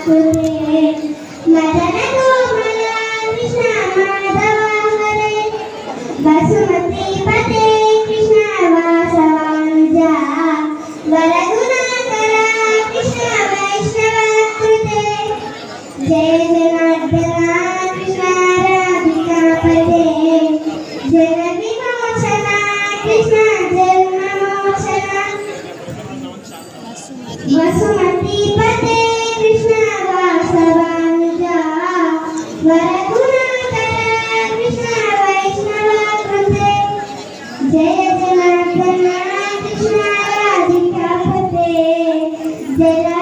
कृते मदन कोमला कृष्ण माधवा हरे वसुमती पते कृष्ण वासवानुजा वरगुणाकरा कृष्ण वैष्णव कृते जय जनार्दना कृष्ण राधिकापते जगविमोचना कृष्ण जन्ममोचना वसुमती पते कृष्ण वासवानुजा वरगुणाकरा कृष्ण वैष्णव कृते जय जनार्दना कृष्ण राधिकापते जय